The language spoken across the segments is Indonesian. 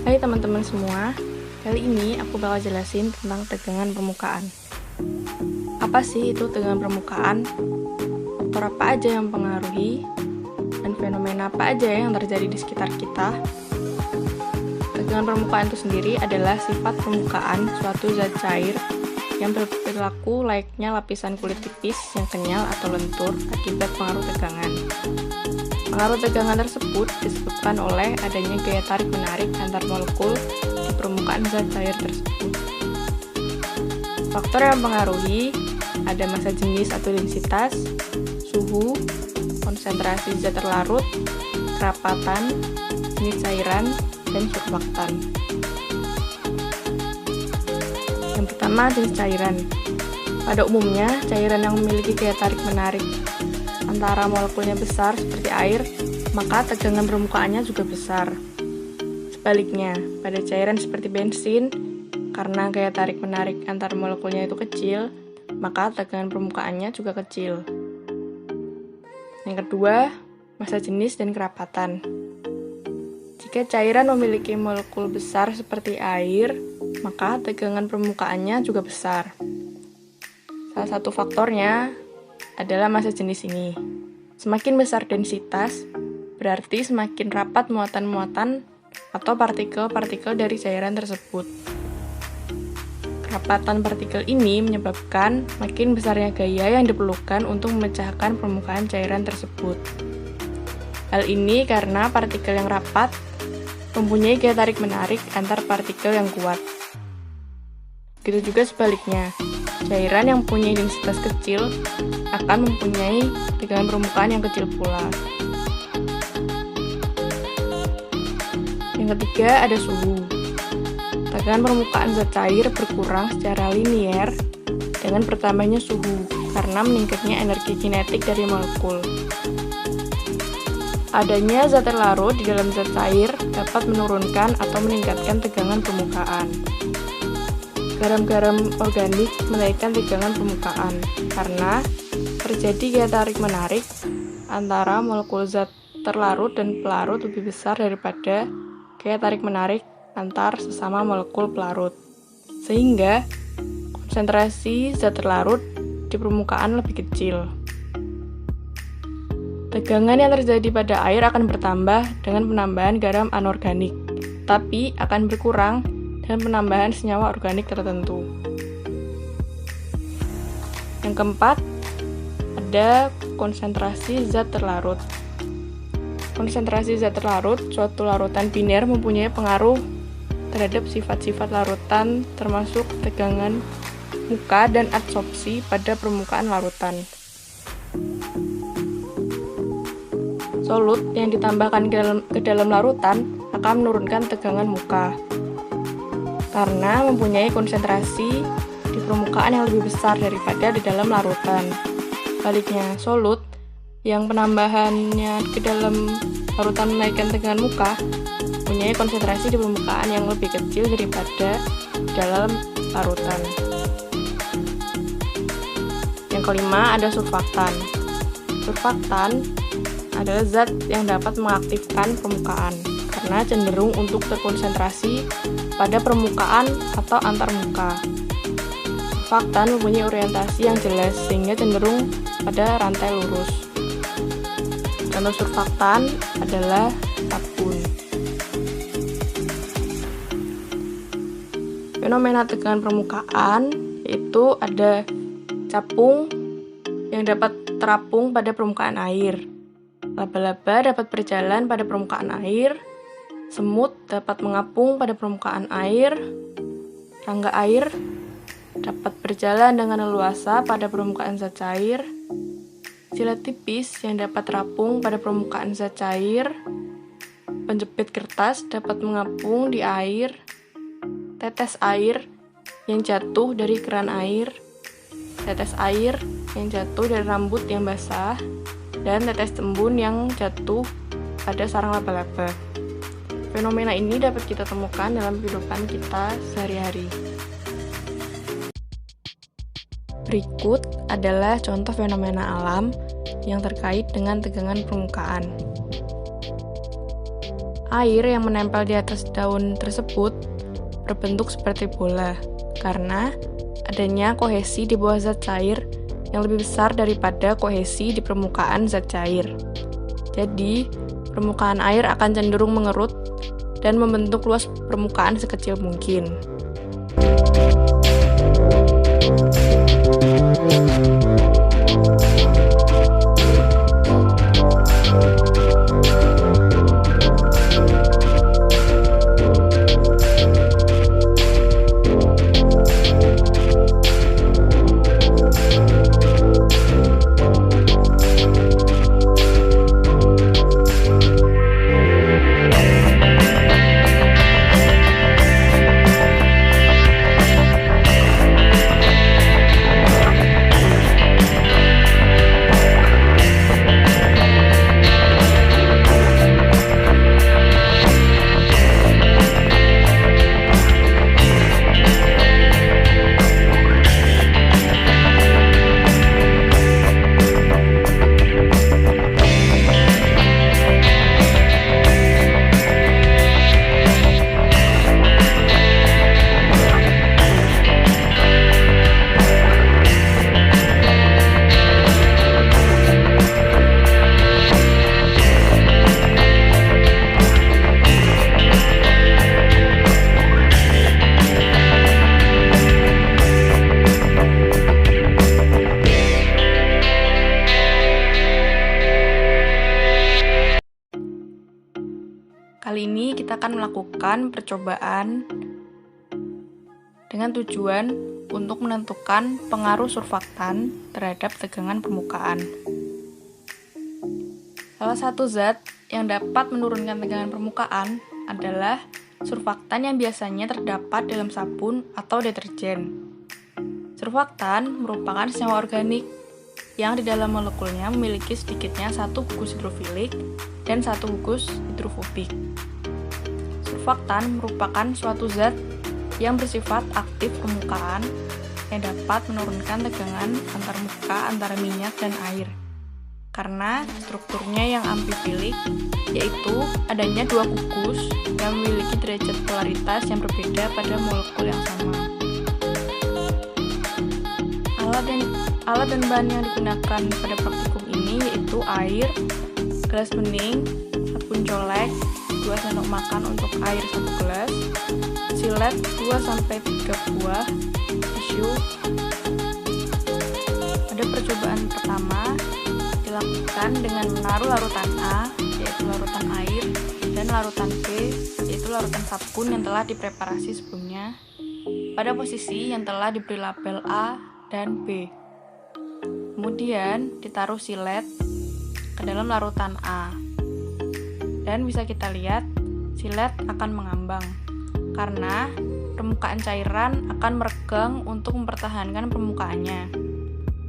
Hai teman-teman semua, kali ini aku bakal jelasin tentang tegangan permukaan. Apa sih itu tegangan permukaan? Faktor apa aja yang mempengaruhi? Dan fenomena apa aja yang terjadi di sekitar kita? Tegangan permukaan itu sendiri adalah sifat permukaan suatu zat cair yang berperilaku layaknya lapisan kulit tipis yang kenyal atau lentur akibat pengaruh tegangan. Pengaruh tegangan tersebut disebabkan oleh adanya gaya tarik-menarik antar molekul di permukaan zat cair tersebut. Faktor yang mempengaruhi ada massa jenis atau densitas, suhu, konsentrasi zat terlarut, kerapatan, jenis cairan, dan surfaktan. Yang pertama, jenis cairan. Pada umumnya, cairan yang memiliki gaya tarik-menarik antara molekulnya besar seperti air, maka tegangan permukaannya juga besar. Sebaliknya, pada cairan seperti bensin, karena gaya tarik-menarik antar molekulnya itu kecil, maka tegangan permukaannya juga kecil. Yang kedua, massa jenis dan kerapatan. Jika cairan memiliki molekul besar seperti air, maka tegangan permukaannya juga besar. Salah satu faktornya adalah massa jenis ini. Semakin besar densitas, berarti semakin rapat muatan-muatan atau partikel-partikel dari cairan tersebut. Kerapatan partikel ini menyebabkan makin besarnya gaya yang diperlukan untuk memecahkan permukaan cairan tersebut. Hal ini karena partikel yang rapat mempunyai gaya tarik-menarik antar partikel yang kuat. Begitu juga sebaliknya, cairan yang mempunyai densitas kecil akan mempunyai tegangan permukaan yang kecil pula. Yang ketiga ada suhu. Tegangan permukaan zat cair berkurang secara linier dengan bertambahnya suhu karena meningkatnya energi kinetik dari molekul. Adanya zat terlarut di dalam zat cair dapat menurunkan atau meningkatkan tegangan permukaan. Garam-garam organik menaikkan tegangan permukaan karena terjadi gaya tarik-menarik antara molekul zat terlarut dan pelarut lebih besar daripada gaya tarik-menarik antar sesama molekul pelarut, sehingga konsentrasi zat terlarut di permukaan lebih kecil. Tegangan yang terjadi pada air akan bertambah dengan penambahan garam anorganik, tapi akan berkurang dengan penambahan senyawa organik tertentu. Yang keempat, ada konsentrasi zat terlarut. Konsentrasi zat terlarut, suatu larutan biner mempunyai pengaruh terhadap sifat-sifat larutan termasuk tegangan muka dan adsorpsi pada permukaan larutan. Solut yang ditambahkan ke dalam larutan akan menurunkan tegangan muka karena mempunyai konsentrasi di permukaan yang lebih besar daripada di dalam larutan. Sebaliknya, solut yang penambahannya ke dalam larutan menaikkan tegangan muka mempunyai konsentrasi di permukaan yang lebih kecil daripada dalam larutan. Yang kelima ada surfaktan. Surfaktan adalah zat yang dapat mengaktifkan permukaan karena cenderung untuk terkonsentrasi pada permukaan atau antar muka. Surfaktan mempunyai orientasi yang jelas sehingga cenderung pada rantai lurus. Contoh surfaktan adalah sabun. Fenomena tegangan permukaan yaitu ada capung yang dapat terapung pada permukaan air. Laba-laba dapat berjalan pada permukaan air. Semut dapat mengapung pada permukaan air. Rangga air dapat berjalan dengan leluasa pada permukaan zat cair. Silat tipis yang dapat terapung pada permukaan zat cair. Penjepit kertas dapat mengapung di air. Tetes air yang jatuh dari keran air. Tetes air yang jatuh dari rambut yang basah. Dan tetes embun yang jatuh pada sarang laba-laba. Fenomena ini dapat kita temukan dalam kehidupan kita sehari-hari. Berikut adalah contoh fenomena alam yang terkait dengan tegangan permukaan. Air yang menempel di atas daun tersebut berbentuk seperti bola, karena adanya kohesi di bawah zat cair yang lebih besar daripada kohesi di permukaan zat cair. Jadi, permukaan air akan cenderung mengerut dan membentuk luas permukaan sekecil mungkin. Kali ini kita akan melakukan percobaan dengan tujuan untuk menentukan pengaruh surfaktan terhadap tegangan permukaan. Salah satu zat yang dapat menurunkan tegangan permukaan adalah surfaktan yang biasanya terdapat dalam sabun atau deterjen. Surfaktan merupakan senyawa organik yang di dalam molekulnya memiliki sedikitnya satu gugus hidrofilik dan satu gugus hidrofobik. Surfaktan merupakan suatu zat yang bersifat aktif permukaan yang dapat menurunkan tegangan antar muka antara minyak dan air. Karena strukturnya yang amfifilik, yaitu adanya dua gugus yang memiliki derajat polaritas yang berbeda pada molekul yang sama. Alat dan bahan yang digunakan pada praktikum ini yaitu air, gelas bening, sabun colek, 2 sendok makan untuk air 1 gelas, silet 2-3 buah, tisu. Pada percobaan pertama dilakukan dengan menaruh larutan A, yaitu larutan air, dan larutan B, yaitu larutan sabun yang telah dipreparasi sebelumnya, pada posisi yang telah diberi label A dan B. Kemudian ditaruh silet ke dalam larutan A. Dan bisa kita lihat silet akan mengambang karena permukaan cairan akan meregang untuk mempertahankan permukaannya,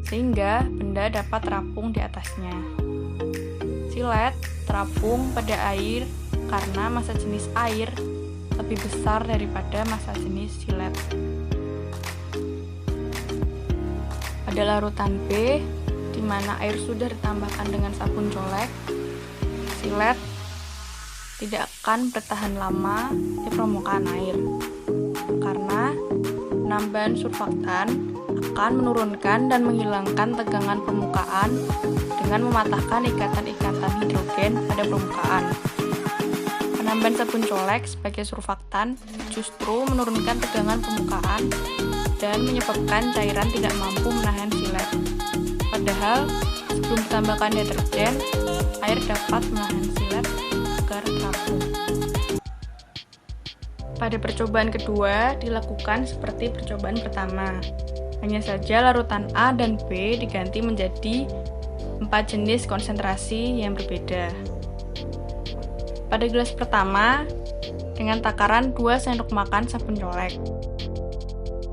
sehingga benda dapat terapung di atasnya. Silet terapung pada air karena massa jenis air lebih besar daripada massa jenis silet. Pada larutan B, di mana air sudah ditambahkan dengan sabun colek, silet tidak akan bertahan lama di permukaan air, karena penambahan surfaktan akan menurunkan dan menghilangkan tegangan permukaan dengan mematahkan ikatan-ikatan hidrogen pada permukaan. Penambahan sabun colek sebagai surfaktan justru menurunkan tegangan permukaan dan menyebabkan cairan tidak mampu menahan silet. Padahal, sebelum ditambahkan deterjen, air dapat menahan silet agar terapung. Pada percobaan kedua, dilakukan seperti percobaan pertama. Hanya saja larutan A dan B diganti menjadi 4 jenis konsentrasi yang berbeda. Pada gelas pertama, dengan takaran 2 sendok makan sabun colek.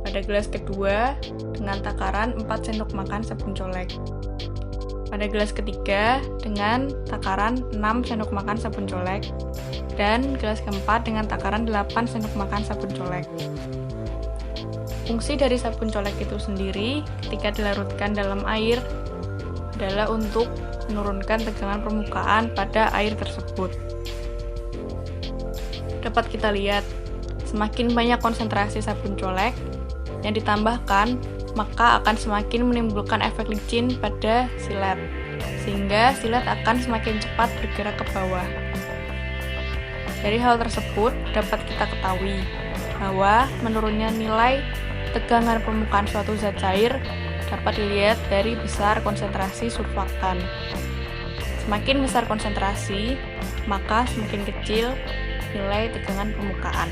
Pada gelas kedua, dengan takaran 4 sendok makan sabun colek. Pada gelas ketiga, dengan takaran 6 sendok makan sabun colek. Dan gelas keempat dengan takaran 8 sendok makan sabun colek. Fungsi dari sabun colek itu sendiri ketika dilarutkan dalam air adalah untuk menurunkan tegangan permukaan pada air tersebut. dapat kita lihat, semakin banyak konsentrasi sabun colek yang ditambahkan, maka akan semakin menimbulkan efek licin pada silet, sehingga silet akan semakin cepat bergerak ke bawah. Dari hal tersebut, dapat kita ketahui bahwa menurunnya nilai tegangan permukaan suatu zat cair dapat dilihat dari besar konsentrasi surfaktan. Semakin besar konsentrasi, maka semakin kecil nilai tegangan permukaan.